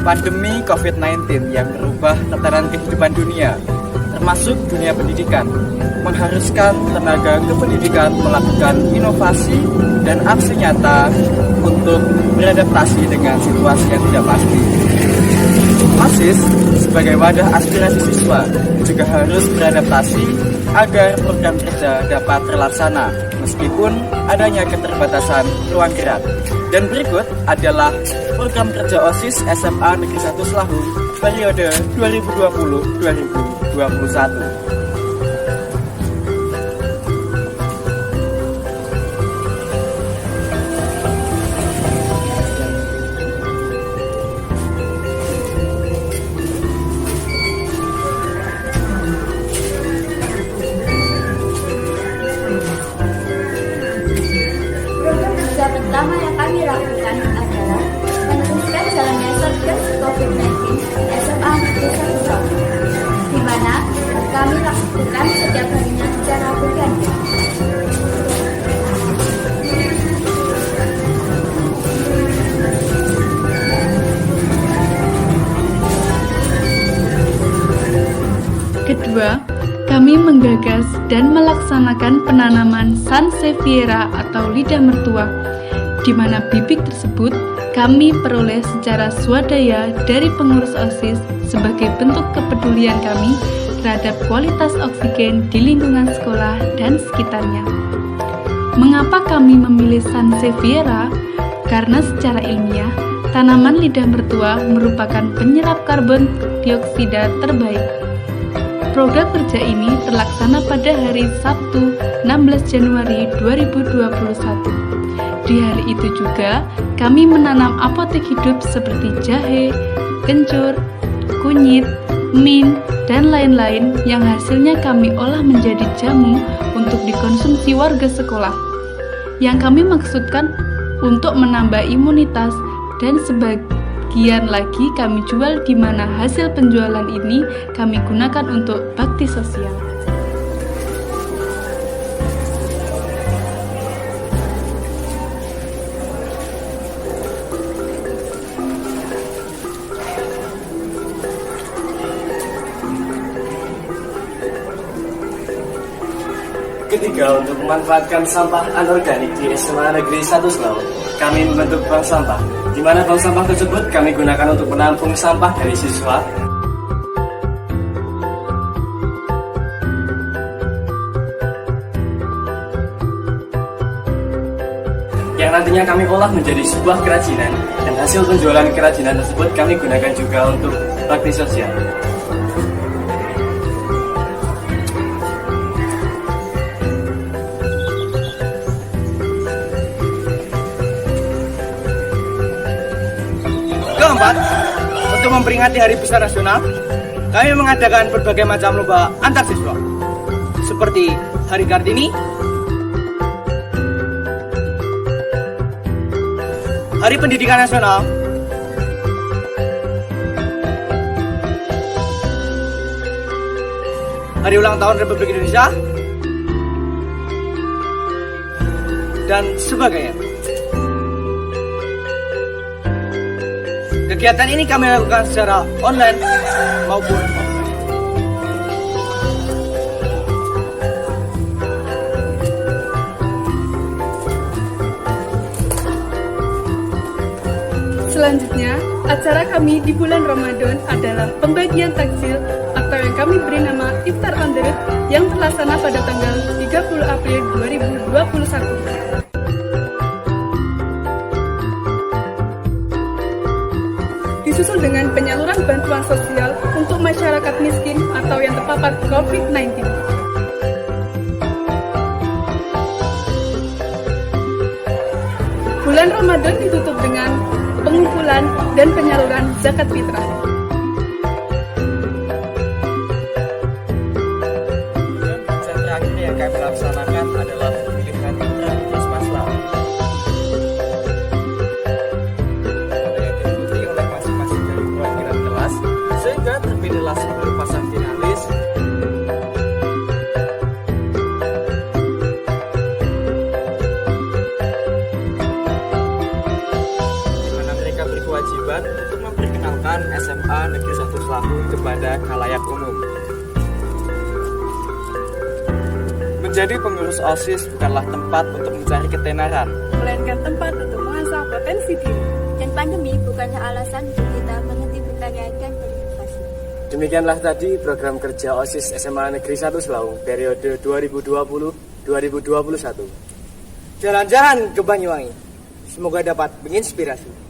pandemi COVID-19 yang merubah tatanan kehidupan dunia, termasuk dunia pendidikan, mengharuskan tenaga kependidikan melakukan inovasi dan aksi nyata untuk beradaptasi dengan situasi yang tidak pasti. OSIS sebagai wadah aspirasi siswa juga harus beradaptasi agar program kerja dapat terlaksana meskipun adanya keterbatasan ruang gerak. Dan berikut adalah program kerja OSIS SMA Negeri 1 Selahung periode 2020-2021. Pertama yang kami lakukan adalah meneruskan jalannya Satgas COVID-19 SMA Negeri 1 Selahung, di mana kami lakukan setiap harinya secara berganti. Kedua, kami menggagas dan melaksanakan penanaman Sansevieria atau lidah mertua, di mana bibit tersebut kami peroleh secara swadaya dari pengurus OSIS sebagai bentuk kepedulian kami terhadap kualitas oksigen di lingkungan sekolah dan sekitarnya. Mengapa kami memilih Sansevieria? Karena secara ilmiah, tanaman lidah mertua merupakan penyerap karbon dioksida terbaik. Program kerja ini terlaksana pada hari Sabtu 16 Januari 2021. Di hari itu juga, kami menanam apotek hidup seperti jahe, kencur, kunyit, mint, dan lain-lain yang hasilnya kami olah menjadi jamu untuk dikonsumsi warga sekolah. Yang kami maksudkan untuk menambah imunitas dan sebagian lagi kami jual di mana hasil penjualan ini kami gunakan untuk bakti sosial. Ketiga, untuk memanfaatkan sampah anorganik di SMA Negeri 1 Selahung, kami membentuk bank sampah, di mana bank sampah tersebut kami gunakan untuk menampung sampah dari siswa, yang nantinya kami olah menjadi sebuah kerajinan, dan hasil penjualan kerajinan tersebut kami gunakan juga untuk bakti sosial. Keempat, untuk memperingati Hari Besar Nasional, kami mengadakan berbagai macam lomba antar siswa, seperti Hari Kartini, Hari Pendidikan Nasional, Hari Ulang Tahun Republik Indonesia, dan sebagainya. Kegiatan ini kami lakukan secara online maupun offline. Selanjutnya, acara kami di bulan Ramadan adalah pembagian takjil atau yang kami beri nama Iftar on the Road yang terlaksana pada tanggal 30 April 2021. Disusul dengan penyaluran bantuan sosial untuk masyarakat miskin atau yang terpapar COVID-19. Bulan Ramadan ditutup dengan pengumpulan dan penyaluran zakat fitrah. Dan terakhir yang kami laksanakan adalah pemilihan putra di Masla. Yang diikuti oleh masing-masing dari perwakilan kelas, sehingga terpilihlah 10 pasang finalis. Di mana mereka berkewajiban untuk memperkenalkan SMA Negeri 1 Selahun kepada khalayak umum. Menjadi pengurus OSIS bukanlah tempat untuk mencari ketenaran, melainkan tempat untuk mengasah potensi diri. Dan pandemi bukannya alasan untuk kita menghenti berkarya dan berinovasi. Demikianlah tadi program kerja OSIS SMA Negeri 1 Selaung periode 2020-2021. Jalan-jalan ke Banyuwangi. Semoga dapat menginspirasi.